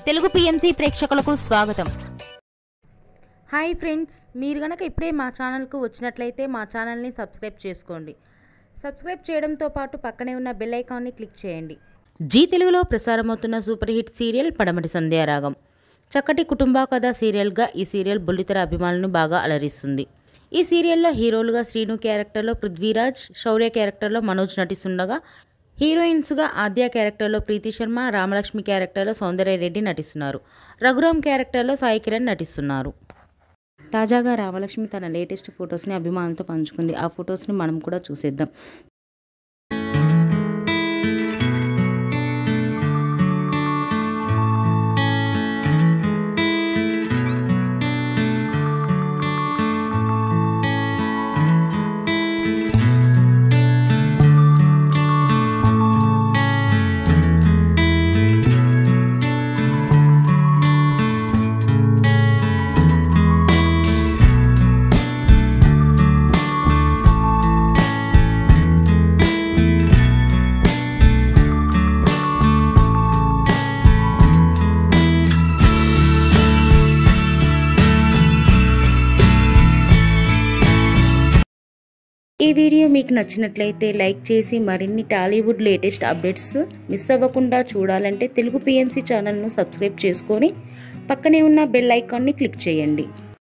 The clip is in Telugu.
తెలుగు పిఎంసి ప్రేక్షకులకు స్వాగతం. హాయ్ ఫ్రెండ్స్, మీరు గనక ఇప్పుడే మా ఛానల్కు వచ్చినట్లయితే మా ఛానల్ని సబ్స్క్రైబ్ చేసుకోండి. సబ్స్క్రైబ్ చేయడంతో పాటు పక్కనే ఉన్న బెల్ ఐకాన్ని క్లిక్ చేయండి. జీ తెలుగులో ప్రసారమవుతున్న సూపర్ హిట్ సీరియల్ పడమటి సంధ్యారాగం. చక్కటి కుటుంబ కథ సీరియల్గా ఈ సీరియల్ బుల్లితెర అభిమానులను బాగా అలరిస్తుంది. ఈ సీరియల్లో హీరోలుగా శ్రీను క్యారెక్టర్లో పృథ్వీరాజ్, శౌర్య క్యారెక్టర్లో మనోజ్ నటిస్తుండగా హీరోయిన్స్గా ఆద్య క్యారెక్టర్లో ప్రీతి శర్మ, రామలక్ష్మి క్యారెక్టర్లో సౌందర్య రెడ్డి నటిస్తున్నారు. రఘురామ్ క్యారెక్టర్లో సాయి కిరణ్ నటిస్తున్నారు. తాజాగా రామలక్ష్మి తన లేటెస్ట్ ఫొటోస్ని అభిమానులతో పంచుకుంది. ఆ ఫొటోస్ని మనం కూడా చూసేద్దాం. ఈ వీడియో మీకు నచ్చినట్లయితే లైక్ చేసి మరిన్ని టాలీవుడ్ లేటెస్ట్ అప్డేట్స్ మిస్ అవ్వకుండా చూడాలంటే తెలుగు పిఎంసి ఛానల్ను సబ్స్క్రైబ్ చేసుకొని పక్కనే ఉన్న బెల్ ఐకాన్ని క్లిక్ చేయండి.